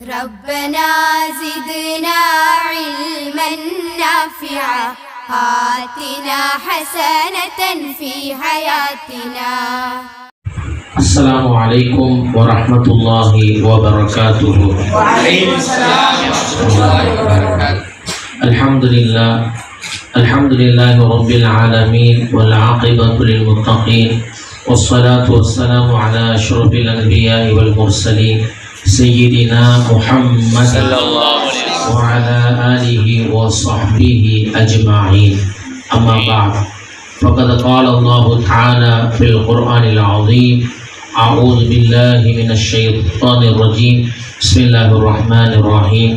ربنا زدنا علما نافعا آتنا حسنة في حياتنا. السلام عليكم ورحمة الله وبركاته. وعليكم السلام ورحمة الله وبركاته. الحمد لله رب العالمين والعاقبة للمتقين والصلاة والسلام على أشرف الأنبياء والمرسلين سيدنا محمد صلى الله عليه وسلم وعلى آله وصحبه أجمعين. أما بعد فقد قال الله تعالى في القرآن العظيم: أعوذ بالله من الشيطان الرجيم بسم الله الرحمن الرحيم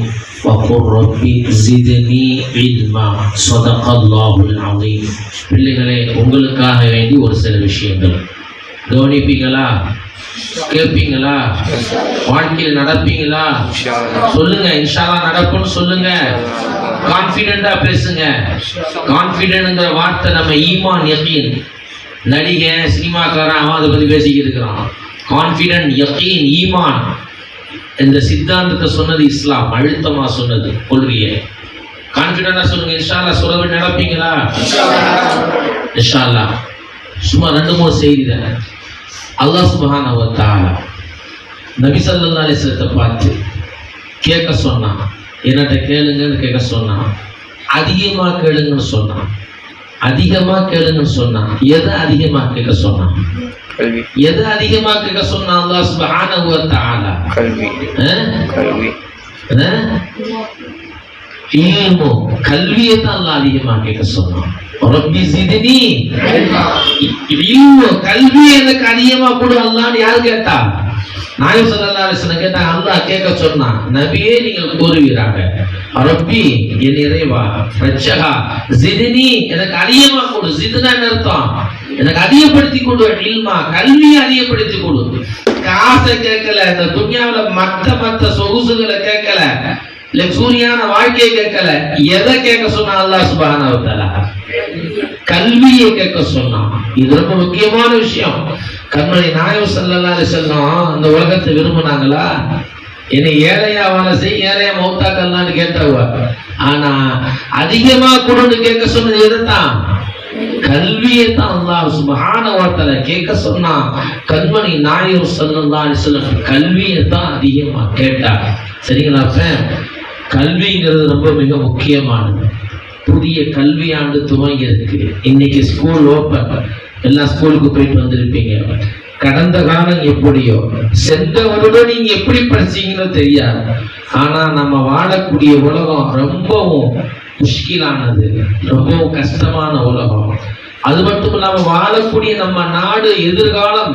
وقل ربي زدني علما صدق الله العظيم. பிள்ளைகளே, உங்களுக்காக வேண்டி ஒரு சில விஷயங்கள் கவனிப்பீங்களா? கேட்பீங்களா? வாழ்க்கையில் நடப்பீங்களா? சொல்லுங்க. இன்ஷா அல்லாஹ் நடக்கும்னு சொல்லுங்க. கான்ஃபிடென்ட்டா பேசுங்க. கான்ஃபிடென்ட்ங்கிற வார்த்தை நம்ம ஈமான் யகீன். நடிகை சினிமாக்காரன் அவன் அதை பற்றி பேசிக்கிட்டு இருக்கிறான். கான்ஃபிடென்ட் யகீன் ஈமான் இந்த சித்தாந்தத்தை சொன்னது இஸ்லாம், அழுத்தமா சொன்னது கொள்கையை. கான்ஃபிடென்ட்டா சொல்லுங்க. இன்ஷா அல்லாஹ் சொல்ல நடப்பீங்களா? இன்ஷா அல்லாஹ். சும்மா 2-3 செய்தி தான். அல்லாஹ் சுப்ஹானஹு வ தஆலா நபி ஸல்லல்லாஹு அலைஹி வஸல்லம் பார்த்து கேட்க சொன்னான். என்னட்ட கேளுங்கன்னு கேட்க சொன்னான். அதிகமா கேளுங்கன்னு சொன்னான். அதிகமா கேளுங்கன்னு சொன்னான். எதை அதிகமா கேட்க சொன்னான்? எதை அதிகமா கேட்க சொன்னான் அல்லாஹ் சுப்ஹானஹு வ தஆலா? கல்வியை தான் அல்லாஹ் அதிகமா கேட்க சொன்னான். ரப்பி ஜித்னி இல்மா, கல்வி எனக்கு அதிகமா கொடு அல்லாஹ்னு யார் கேட்டா? நாயகம் ஸல்லல்லாஹு அலைஹி வஸல்லம் கேட்டாங்க. அல்லாஹ் கேட்க சொன்னான், நபியே நீங்கள் கூறுவீராக, ரப்பி என் இறைவா, ரட்சகா, ஜித்னி எனக்கு அதிகமா கொடு. ஜித்னா அர்த்தம் எனக்கு அதிகப்படுத்தி கொடு. இல்மா, கல்வியை அதிகப்படுத்தி கொடு. காசை கேட்கல, இந்த துன்யாவுல மத்த சொகுசுகளை கேட்கல, லக்ஸூரியான வாழ்க்கையை கேட்கல. எதை கேட்க சொன்னா அல்லாஹ் சுப்ஹானஹு வ தஆலா? கல்வியை கேட்க சொன்னான். இது ரொம்ப முக்கியமான விஷயம். கண்மணி நாயகம் ஸல்லல்லாஹு அலைஹி வஸல்லம் இந்த உலகத்தை விரும்பினாங்களா? என்னை ஏழையா வாழ செய், ஏழையா மௌத்தாக்கல்லான்னு கேட்டவ. ஆனா அதிகமா கொடுன்னு கேட்க சொன்னது எதுதான்? கல்வியை தான் அல்லாஹ் சுப்ஹானஹு வ தஆலா கேட்க சொன்னான். கண்மணி நாயகம் ஸல்லல்லாஹு அலைஹி வஸல்லம் கல்வியை தான் அதிகமா கேட்டா. சரிங்களா? கல்விங்கிறது ரொம்ப மிக முக்கியமானது. புதிய கல்வியாண்டு துவங்கி இருக்கு. இன்னைக்கு ஸ்கூல் ஓப்பன். எல்லா ஸ்கூலுக்கு போயிட்டு வந்திருப்பீங்க. கடந்த காலம் எப்படியோ, சென்ற வருடம் நீங்க எப்படி படிச்சீங்கன்னு தெரியாது. ஆனா நம்ம வாழக்கூடிய உலகம் ரொம்பவும் முஷ்கிலானது, ரொம்பவும் கஷ்டமான உலகம். அது மட்டும் இல்லாம வாழக்கூடிய நம்ம நாடு எதிர்காலம்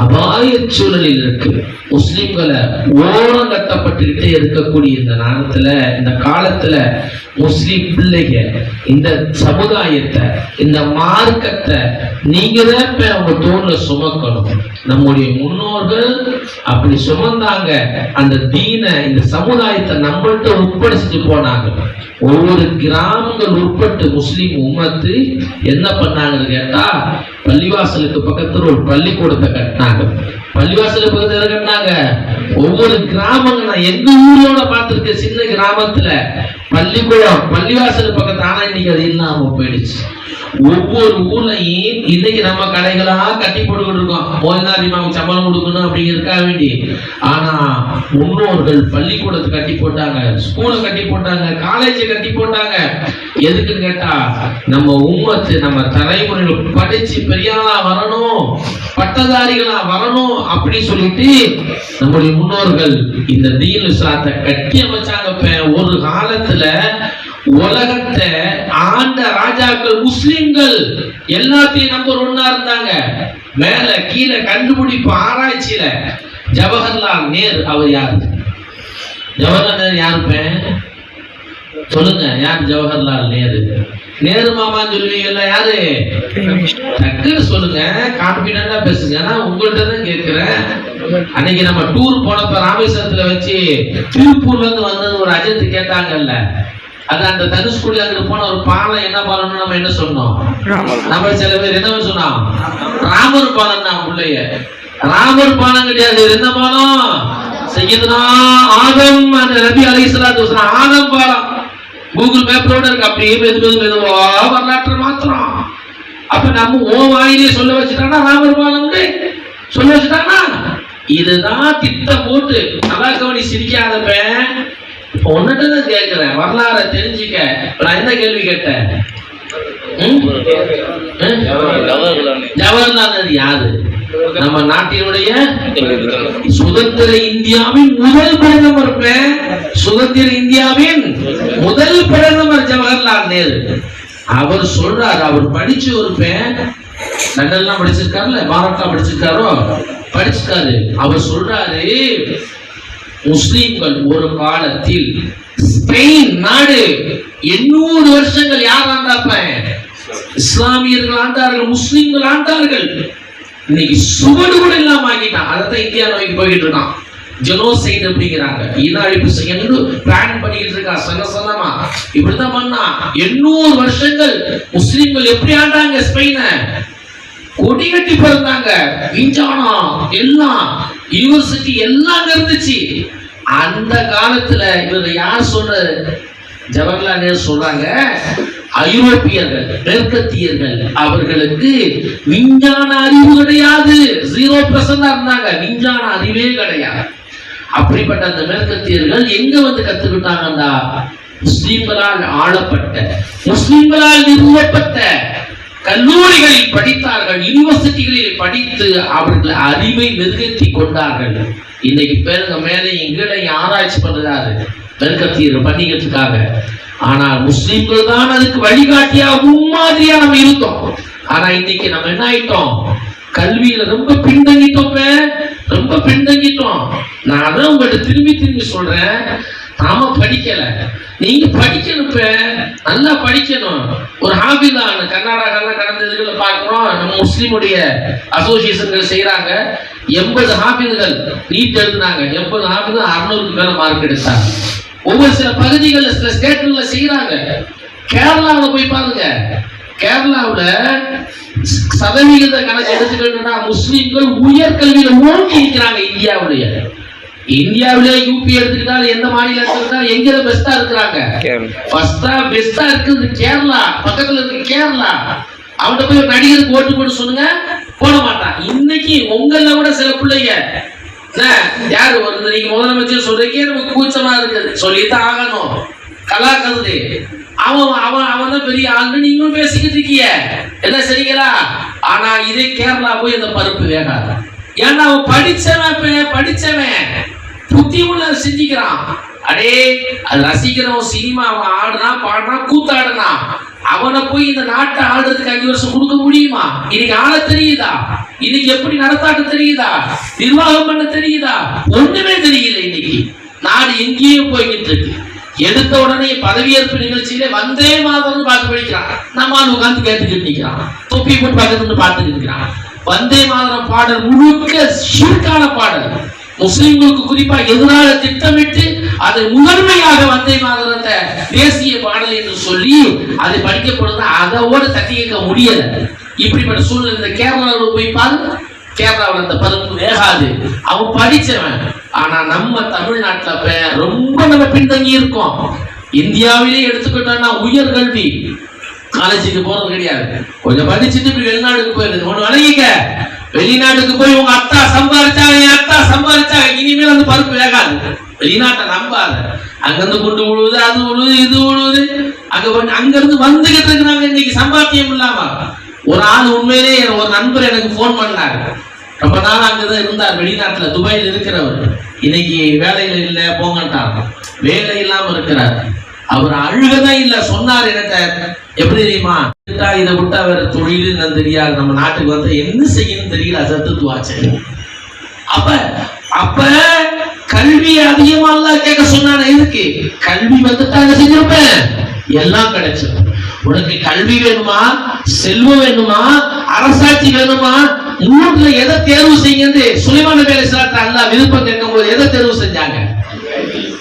அபாய சூழலில் இருக்கு. முஸ்லிம்களை ஓரம் கட்டப்பட்டுக்கிட்டே இருக்கக்கூடிய இந்த நேரத்துல, இந்த காலத்துல முஸ்லிம் பிள்ளைங்க இந்த சமுதாயத்தை, இந்த மார்க்கத்தை நீங்க தான் இப்ப அவங்க தோல்ல சுமக்கணும். நம்முடைய முன்னோர்கள் அப்படி சுமந்தாங்க. அந்த தீனை, இந்த சமுதாயத்தை நம்மள்கிட்ட உட்படுத்திட்டு போனாங்க. ஒவ்வொரு கிராமங்கள் உட்பட்டு முஸ்லிம் உம்மத்து என்ன பண்ணாங்கன்னு கேட்டா, பள்ளிவாசலுக்கு பக்கத்துல ஒரு பள்ளிக்கூடத்தை கட்டினாங்க. பள்ளிவாசலுக்கு பக்கத்துல கட்டினாங்க. ஒவ்வொரு கிராமங்கள், நான் எங்க ஊரோட பார்த்திருக்கேன், சின்ன கிராமத்துல பள்ளிக்கூடம் பள்ளிவாசல் பக்கத்து. ஆனா இன்னைக்கு அது இல்லாம போயிடுச்சு. ஒவ்வொரு ஊர்லயும் இன்னைக்கு நம்ம கடைகளா கட்டி போட்டுக்கிட்டு இருக்கோம். மோதினாரிமாவுக்கு சம்பளம் கொடுக்கணும் அப்படிங்கிறதுக்காக வேண்டி. ஆனா முன்னோர்கள் பள்ளிக்கூடத்தை கட்டி போட்டாங்க, ஸ்கூலை கட்டி போட்டாங்க, காலேஜை கட்டி போட்டாங்க. எதுக்குன்னு கேட்டா, நம்ம உம்மத்து, நம்ம தலைமுறைகள் படிச்சு பெரியாளா வரணும், பட்டதாரிகளா வரணும் அப்படி சொல்லிட்டு நம்முடைய முன்னோர்கள் இந்த தீன் இஸ்லாத்தை கட்டி அமைச்சாங்க. ஒரு காலத்துல உலகத்தை ஆண்ட ராஜாக்கள் முஸ்லிம்கள் எல்லாத்தையும் நம்பர் 1 இருந்தாங்க. மேல கீழே கண்டுபிடிப்பு ஆராய்ச்சியில ஜவஹர்லால் நேரு அவர் யாரு? ஜவஹர்லால் நேரு யாருப்ப சொல்லுங்க. யார் ஜவஹர்லால் நேரு? நேரு மாமான்னு சொல்லுவீங்கல்ல, யாரு? டக்குன்னு சொல்லுங்க, கான்பிடண்டா பேசுங்க. நான் உங்கள்கிட்ட தான் கேட்கிறேன். அன்னைக்கு நம்ம டூர் போனப்ப ராமேஸ்வரத்துல வச்சு திருப்பூர்ல இருந்து வந்தது ஒரு அஜித் கேட்டாங்கல்ல, அது அந்த தனுஷ்கோடி அங்க போன ஒரு பாலம் என்ன பாலம்னு நம்ம என்ன சொன்னோம்? நம்ம சில பேர் என்ன சொன்னோம்? ராமர் பாலம் தான். பிள்ளைய ராமர் பாலம் கிடையாது. என்ன பாலம்? சையதுனா ஆதம் அந்த நபி அலைஹிஸ்ஸலாத்து வஸலாம் ஆதம் பாலம் கூகுள் மேப்லோட இருக்கு. அப்படியே மெதுவா வரலாற்று மாத்திரம். அப்ப நம்ம ஓ வாயிலே சொல்ல வச்சுட்டானா ராமர் பாலம் சொல்ல வச்சுட்டானா? இதுதான் திட்டம் போட்டு நல்லா கவனி சிரிக்காதப்ப. இப்ப ஒன்னுட்டு கேட்கிறேன், வரலாற தெரிஞ்சுக்க. நான் என்ன கேள்வி கேட்டேன்? ஜவஹர்லால் நேரு யாரு? நம்ம நாட்டினுடைய சுதந்திர இந்தியாவின் முதல் பிரதமர். சுதந்திர இந்தியாவின் முதல் பிரதமர் ஜவஹர்லால் நேரு. அவர் சொல்றாரு, அவர் படிச்சு ஒரு லண்டன்லாம் படிச்சிருக்காருல்ல, பாரட்டா படிச்சிருக்காரோ, படிச்சிருக்காரு. அவர் சொல்றாரு, முஸ்லிம்கள் ஒரு காலத்தில் ஸ்பெயின் நாடு 800 வருஷங்கள் யார் ஆண்டாப்ப? இஸ்லாமியர்கள் ஆண்டார்கள், முஸ்லிம்கள் ஆண்டார்கள். இன்னைக்கு சுவடு கூட இல்லாம ஆகிட்டான். அதான் இந்தியா நோக்கி போயிட்டு இருக்கான். ஜெனோசைட் அப்படிங்கிறாங்க, இன அழிப்பு செய்யணும் பிளான் பண்ணிக்கிட்டு இருக்கா. சொன்னமா இப்படிதான் பண்ணா. 800 வருஷங்கள் முஸ்லிம்கள் எப்படி ஆண்டாங்க ஸ்பெயின? கொடி கட்டி பிறந்தாங்க. விஞ்ஞானம் எல்லாம், யூனிவர்சிட்டி எல்லாம் இருந்துச்சு. அந்த காலத்துல இவங்க யார் சொல்றது? ஜவஹர்லால் நேரு சொல்றாங்க, ஐரோப்பியர்கள் மேற்கத்தியர்கள் அவர்களுக்கு விஞ்ஞான அறிவு கிடையாது. 0% இருந்தாங்க, விஞ்ஞான அறிவே கிடையாது. அப்படிப்பட்ட அந்த மேற்கத்தியர்கள் எங்க வந்து கத்துக்கிட்டாங்கன்னா, முஸ்லிம்களால் ஆளப்பட்ட, முஸ்லிம்களால் நிறுவப்பட்ட கல்லூரிகளில் படித்தார்கள், யூனிவர்சிட்டிகளில் படித்து அவர்கள் அறிவை மெருகேற்றி கொண்டார்கள். இன்னைக்கு பேருங்க மேலே எங்களை ஆராய்ச்சி பண்றாரு மேற்கத்தியர்கள் பண்ணிக்கிட்டு இருக்காங்க. ஆனால் முஸ்லிம்கள் தான் அதுக்கு வழிகாட்டியா முன்மாதிரியா நம்ம இருந்தோம். ஆனா இன்னைக்கு நம்ம என்ன ஆயிட்டோம்? கல்வியில ரொம்ப பின்தங்கிட்டோம், ரொம்ப பின்தங்கிட்டோம். நான் அதான் உங்கள்கிட்ட திரும்பி சொல்றேன், நாம படிக்கல, நீங்க படிக்கணும், நல்லா படிக்கணும். ஒரு ஹாபிதான் கர்நாடகாலாம் கடந்த இதுகளை பார்க்கிறோம், நம்ம முஸ்லீமுடைய அசோசியேஷன்கள் செய்யறாங்க. 80 ஹாபிதுகள் நீட் எழுதினாங்க, 80 ஹாபிதுகள் 600க்கு மேல மார்க் எடுத்தாங்க. ஒவ்வொரு சில பகுதிகளில் சில ஸ்டேட்ல செய்யறாங்க. கேரளாவில் போய் பாருங்க, கேரளாவுல சதவிகித கணக்கு எடுத்துக்கிட்டா முஸ்லிம்கள் உயர்கல்வியில ஓங்கி இருக்கிறாங்க. இந்தியாவிலே யூபி எடுத்துக்கிட்டாலும் எந்த மாநிலம் எடுத்துக்கிட்டாலும் எங்க பெஸ்டா இருக்கிறாங்க? பெஸ்டா இருக்குது கேரளா. பக்கத்துல இருக்கு கேரளா. அவன்கிட்ட போய் நடிகருக்கு ஓட்டு போட்டு சொல்லுங்க, போட மாட்டான். இன்னைக்கு உங்கள விட சில பிள்ளைங்க யாரு வந்து நீங்க முதலமைச்சர் சொல்றீங்க, நமக்கு கூச்சமா இருக்குது, சொல்லித்தான் ஆகணும். கலாக்கருது அவன் தான் பெரிய ஆண்டு, நீங்களும் பேசிக்கிட்டு இருக்கீங்க, என்ன சரிங்களா? ஆனா இதே கேரளா போய் அந்த பருப்பு வேகாது. ஏன்னா அவன் படிச்சவன் புத்தி உள்ள சிந்திக்கிறான். அடே அது ரசிக்கிறவன் சினிமா, அவன் ஆடுனா பாடுனா கூத்தாடுனா, அவனை போய் இந்த நாட்டை ஆடுறதுக்கு 5 வருஷம் கொடுக்க முடியுமா? இன்னைக்கு ஆள தெரியுதா? இன்னைக்கு எப்படி நடத்தாட்ட தெரியுதா? நிர்வாகம் பண்ண தெரியுதா? ஒண்ணுமே தெரியல. இன்னைக்கு நாடு எங்கேயோ போய்கிட்டு இருக்கு. எடுத்த உடனே பதவியேற்பு நிகழ்ச்சியில வந்தே மாதம் பார்த்து படிக்கிறான். நம்மால் உட்கார்ந்து கேட்டுக்கிட்டு நிற்கிறான், தொப்பி போட்டு பக்கத்துல பார்த்துட்டு இருக்கிறான். வந்தே மாதரம் பாடல் முழுக்க ஷிர்கான பாடல். முஸ்லிம்களுக்கு குறிப்பா எதிராக திட்டமிட்டு அதை முதன்மையாக வந்தே மாதரத்தை தேசிய பாடல் என்று சொல்லி அதை படிக்கப்படுது. அதோட தட்டி கேட்க முடியல. இப்படிப்பட்ட சூழ்நிலை இந்த கேரளாவில் போய் பாரு, கேரளாவில் அந்த பருப்பு வேகாது. அவன் படிச்சவன். ஆனா நம்ம தமிழ்நாட்டுல ரொம்ப நம்ம பின்தங்கி இருக்கோம். இந்தியாவிலே எடுத்துக்கிட்டோம்னா உயர்கல்வி காலேஜுக்கு போறது கிடையாது. கொஞ்சம் படிச்சுட்டு இப்படி வெளிநாட்டுக்கு போயிருது. ஒண்ணு வணங்கிக்க, வெளிநாட்டுக்கு போய் உங்க அத்தா சம்பாதிச்சாங்க, என் அத்தா சம்பாதிச்சாங்க, இனிமேல் அந்த பருப்பு வேகாது. வெளிநாட்டை நம்பாத. அங்கிருந்து கொண்டு விழுவுது, அது விழுவுது, இது விழுவுது. அங்கிருந்து வந்துகிட்டு இருக்கிறாங்க. இன்னைக்கு சம்பாத்தியம் இல்லாம ஒரு ஆள் உண்மையிலே ஒரு நண்பர் எனக்கு போன் பண்ணாரு. ரொம்ப நாள் அங்கதான் இருந்தார், வெளிநாட்டுல துபாயில் இருக்கிறவர். இன்னைக்கு வேலையில இல்ல போங்கட்டாங்க, வேலை இல்லாம இருக்கிறார். அவர் அழுகதான் இல்ல. சொன்னார் என்கிட்ட, எப்படி தெரியுமா, இதை விட்டா வேற தொழில் தெரியாது, நம்ம நாட்டுக்கு வந்து என்ன செய்யணும் தெரியல, சத்துவாச்சு. அப்ப கல்வி அதிகமா கேட்க சொன்னான. எதுக்கு? கல்வி வந்துட்டா என்ன செஞ்சிருப்பேன், எல்லாம் கிடைச்சிடும். உனக்கு கல்வி வேணுமா, செல்வம் வேணுமா, அரசாட்சி வேணுமா, மூணுல எதை தேர்வு செய்யுது? சுலைமான் நபி அலைஹிஸ்ஸலாம் அல்லாஹ் விருப்பம் கேட்கும் போது எதை தேர்வு செஞ்சாங்க?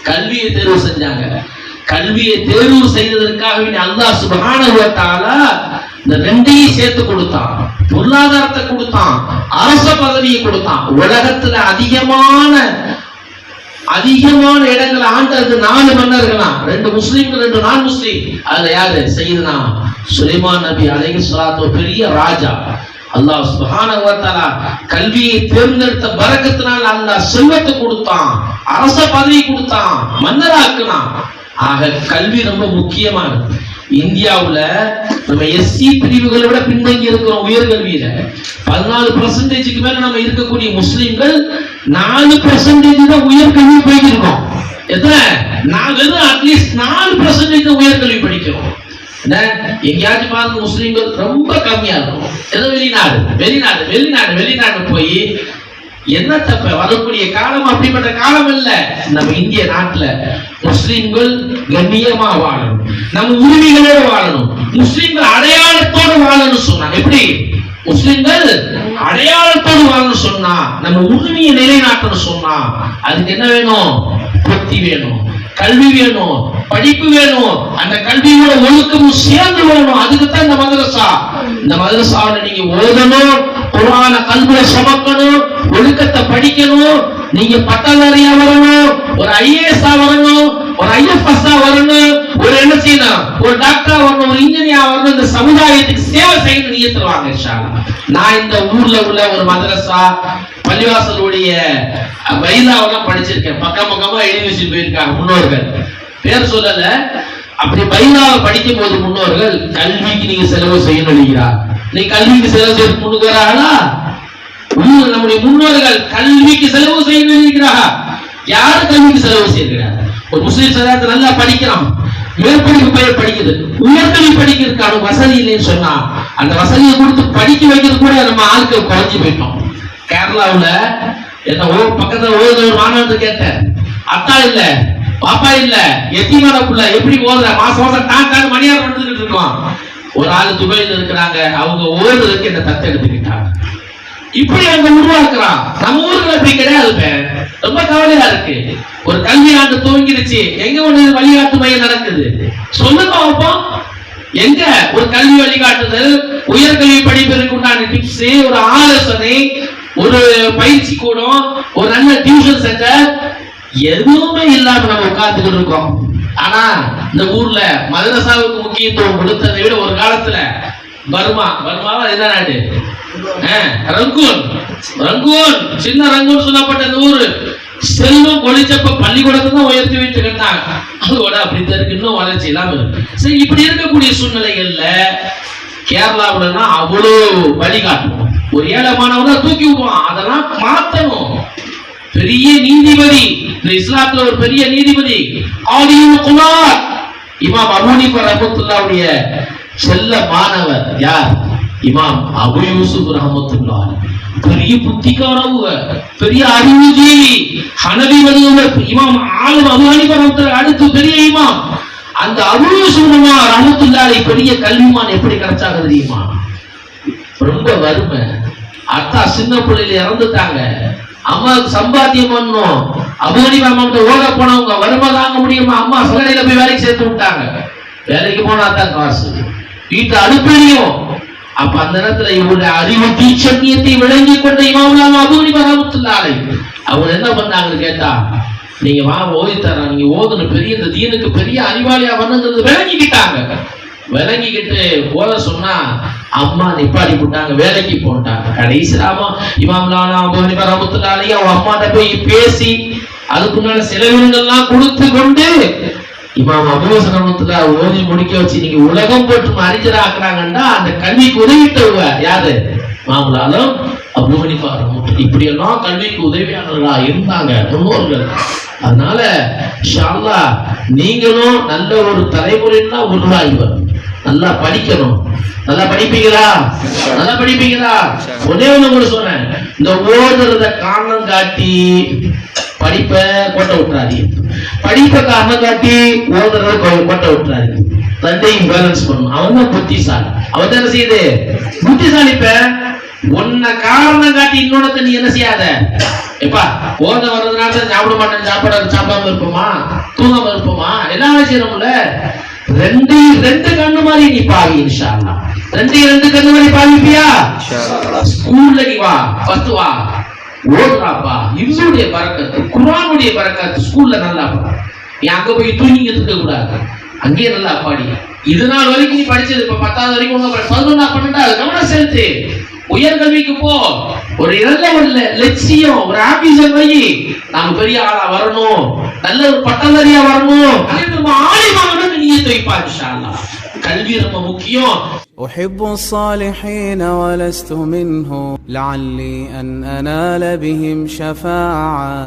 கல்வியை தேர்வு செஞ்சாங்க. கல்வியை தேர்வு செய்ததற்காக அல்லாஹ் சுப்ஹானஹு வ தஆலா இந்த ரெண்டையும் சேர்த்து கொடுத்தான். பொருளாதாரத்தை கொடுத்தான், அரச பதவியை கொடுத்தான். உலகத்துல அதிகமான அதிகமான இடங்களை ஆண்டது 4 மன்னர்களா, 2 முஸ்லிம்கள் 2 நான் முஸ்லிம். அதுல யாரு? சையதுனா சுலைமான் நபி அலைஹிஸ்ஸலாத்து, பெரிய ராஜா. அல்லாஹ் சுப்ஹானஹு வ தஆலா கல்வியை தேர்ந்தெடுத்த பரக்கத்தினால் அல்லாஹ் செல்வத்தை கொடுத்தான், அரச பதவி கொடுத்தான், மன்னராக்குனான். ஆக கல்வி ரொம்ப முக்கியமானது. இந்தியாவுல நம்ம எஸ்சி பிரிவுகளை விட பின்தங்கி இருக்கிறோம் உயர்கல்வியில. 14% மேல நம்ம இருக்கக்கூடிய முஸ்லிம்கள் 4% தான் உயர்கல்வி போயிருக்கோம். எத்தனை? நான் வெறும் அட்லீஸ்ட் 4% உயர்கல்வி படிக்கிறோம். எங்கேயாச்சும் பாருங்க முஸ்லிம்கள் ரொம்ப கம்மியா இருக்கும். ஏதோ வெளிநாடு போய் என்ன தப்ப வரக்கூடிய காலம் அப்படிப்பட்ட காலம் இல்ல. நம்ம இந்திய நாட்டுல முஸ்லிம்கள் கண்ணியமா வாழணும், நம்ம உரிமைகளோடு வாழணும், முஸ்லிம்கள் அடையாளத்தோடு வாழணும் சொன்னா எப்படி? முஸ்லிம்கள் அடையாளத்தோடு வாழணும் சொன்னா, நம்ம உரிமையை நிலைநாட்டணும் சொன்னா, அதுக்கு என்ன வேணும்? புத்தி வேணும், கல்வி வேணும், படிப்பு வேணும், அந்த கல்வியோட ஒழுக்கமும் சேர்ந்து வேணும். அதுக்குத்தான் இந்த மதரசா. இந்த மதரசாவில நீங்க ஓதணும், குர்ஆன கல்வில சுமக்கணும், ஒழுக்கத்தை படிக்கணும், நீங்க பட்டதாரியா வரணும், ஒரு ஐஏஎஸ் வரணும், ஒரு ஐஎஃப்எஸ் வரணும், ஒரு என்ன செய்யணும், ஒரு டாக்டரா வரணும், ஒரு இன்ஜினியரா வரணும். இந்த சமுதாயத்துக்கு சேவை செய்யணும் நியத்துவாங்க இன்ஷா அல்லாஹ். நான் இந்த ஊர்ல உள்ள ஒரு மதரசா பள்ளிவாசலுடைய பைலாவெல்லாம் படிச்சிருக்கேன். பக்கமா எழுதி வச்சு போயிருக்காங்க முன்னோர்கள், பேர் சொல்லல. அப்படி பைலாவை படிக்கும் போது முன்னோர்கள் கல்விக்கு நீங்க செலவு செய்யணும். நீ கல்விக்கு செலவு செய்ய முன்னுக்குறாங்களா? நம்முடைய முன்னோர்கள் கல்விக்கு செலவு செய்யணும். யாரு கல்விக்கு செலவு செய்கிறார்? ஒரு முஸ்லிம் சமுதாயத்தை நல்லா படிக்கிறான், மேற்படிப்பு பயிர் படிக்குது, உயர்கல்வி படிக்கிறதுக்கான வசதி இல்லைன்னு சொன்னா அந்த வசதியை கொடுத்து படிக்க வைக்கிறது கூட நம்ம ஆட்கள் குறைஞ்சு போயிட்டோம். கேரளாவுல பக்கத்துல ஒரு மாணவத்தை கேட்டேன், அத்தா இல்ல பாப்பா இல்ல எத்திமான புள்ள எப்படி ஓதுற, மாசம் டான் மணியார் வந்துகிட்டு இருக்கோம். ஒரு ஆள் துபாயில இருக்கிறாங்க, அவங்க ஓதுறதுக்கு என்ன தத்து எடுத்துக்கிட்டாங்க. இப்படி அங்க உருவாக்குறான். நம்ம ஊர்ல அப்படி கிடையாது. ரொம்ப கவலையா இருக்கு. ஒரு கல்வி ஆண்டு துவங்கிடுச்சு, எங்க ஒண்ணு வழிகாட்டு மையம் நடக்குது சொல்லுங்க பார்ப்போம். எங்க ஒரு கல்வி வழிகாட்டுதல், உயர்கல்வி படிப்பதற்கு உண்டான டிப்ஸ், ஒரு ஆலோசனை, ஒரு பயிற்சி கூடம், ஒரு நல்ல டியூஷன் சென்டர் எதுவுமே இல்லாம நம்ம உட்கார்ந்துக்கிட்டு இருக்கோம். ஆனா இந்த ஊர்ல மதரசாவுக்கு முக்கியத்துவம் கொடுத்ததை விட ஒரு காலத்துல பர்மாவா என்ன நாடு, ரங்கூன் சின்ன ரங்கூன் சொல்லப்பட்ட இந்த ஊரு செல்வம் கொளிச்சப்ப பள்ளிக்கூடத்தை தான் உயர்த்தி வைத்து கட்டாங்க. அதோட அப்படி இருக்கு, இன்னும் வளர்ச்சி இல்லாம இருக்கு. சரி, இப்படி இருக்கக்கூடிய சூழ்நிலைகள்ல கேரளாவுல அவ்வளவு வழிகாட்டணும். ஒரு ஏழமானவங்க தூக்கி விடுவான், அதெல்லாம் மாத்தணும். பெரிய நீதிபதி, இந்த இஸ்லாத்துல ஒரு பெரிய நீதிபதி இமாம் அபூ ஹனீஃபா ரஹ்மத்துல்லாஹுடைய செல்ல மாணவர் யார்? இமாம் அபூ யூசுப் ரஹ்மத்துல்லாஹ். பெரிய புத்திகாரவங்க, பெரிய அறிவுஜீவி, ஹனபி மதுஹப் இமாம் ஆலிம் அபூ ஹனீஃபா ரஹ்மத்துல்லாஹ் அடுத்து பெரிய இமாம். அந்த அபூ யூசுப் ரஹ்மத்துல்லாஹி பெரிய கல்விமான் எப்படி கிடைச்சாங்க தெரியுமா? ரொம்ப வறுமை. அத்தா சின்ன பிள்ளையில இறந்துட்டாங்க, அம்மாவுக்கு சம்பாத்தியம் பண்ணும். அபூ ஹனீஃபா அம்மாவுக்கு ஓட போனவங்க வறுமை தாங்க முடியுமா, அம்மா சகடையில போய் வேலைக்கு சேர்த்து விட்டாங்க. வேலைக்கு போனா தான் காசு, வீட்டு அனுப்பியும். அப்ப அந்த நேரத்துல இவருடைய அறிவு தீட்சண்யத்தை விளங்கி கொண்ட இமாம் அபூ ஹனீஃபா ரஹ்மத்துல்லாஹி அலைஹி அவங்க என்ன பண்ணாங்கன்னு கேட்டா, நீங்க ஓதி தர, நீங்க ஓதுன பெரிய இந்த தீனுக்கு பெரிய அறிவாளியா வரணுங்கிறது விளங்கிக்கிட்டாங்க. விளங்கிக்கிட்டு போத சொன்னா அம்மா நிப்பாடி போட்டாங்க, வேலைக்கு போட்டாங்க. கடைசிலாமா இமாம் அபூ ஹனீஃபா ரஹ்மத்துல்லாஹி அலைஹி அவங்க அம்மாட்ட போய் பேசி அதுக்குண்டான செலவினங்கள்லாம் கொடுத்து கொண்டு இமாம் அபூ ஹனீஃபா ரஹ்மத்துல்லாஹி ஓதி முடிக்க வச்சு நீங்க உலகம் போட்டு அறிஞராக்குறாங்கன்னா அந்த கல்விக்கு உதவிட்டவங்க யாரு? இமாம் அபூ ஹனீஃபா ரஹ்மத்துல்லாஹி. இப்படி எல்லாம் கல்விக்கு உதவியாளர்களா இருந்தாங்க முன்னோர்கள். அதனால இன்ஷா அல்லாஹ் நீங்களும் நல்ல ஒரு தலைமுறைன்னா உருவாகிவர். நல்லா படிக்கணும். நல்லா படிப்பீங்களா? நல்லா படிப்பீங்களா? ஒன்னே ஒண்ணு கூட சொன்னேன், இந்த ஓதுறத காரணம் காட்டி படிப்பை கொட்ட விட்டுறாதீங்க, படிப்பை காரணம் காட்டி ஓதுறத கொட்ட விட்டுறாதீங்க. ரெண்டையும் பேலன்ஸ் பண்ணணும். அவன் தான் புத்திசாலி. அவன் என்ன செய்யுது? புத்திசாலிப்ப உன்னை காரணம் காட்டி இன்னொன்னு நீ என்ன செய்யாத. எப்பா ஓத வர்றதுனால சாப்பிட மாட்டேன், சாப்பிடாம இருப்போமா, தூங்காம இருப்போமா, எல்லாம் செய்யறோம்ல. ரெண்டு கண்ணு மாதிரி நீ பாவி இன்ஷா அல்லாஹ். ரெண்டு கண்ணு மாதிரி பாவிப்பியா? ஸ்கூல்ல நீ வா, ஃபர்ஸ்ட் வா, ஓடுறாப்பா, இவனுடைய பரக்கத்து, குர்ஆனுடைய பரக்கத்து, ஸ்கூல்ல நல்லா பா. நீ அங்க போய் தூங்கிட்டு இருக்க கூடாது, அங்கேயே நல்லா பாடி. இது நாள் வரைக்கும் நீ படிச்சது, இப்ப 10வது வரைக்கும் 11 12 கவனம் செலுத்து. உயர்கல்விக்கு போ. ஒரு நல்ல ஒரு லட்சியம், ஒரு ஆபீசர் வை. நாம பெரிய ஆளா வரணும், நல்ல ஒரு பட்டதாரியா வரணும், ஆலிமாகணும் நீயத் வைப்பா இன்ஷா அல்லாஹ். கல்வி ரொம்ப முக்கியம். أحب الصالحين ولست منه لعلي أن أنال بهم شفاعة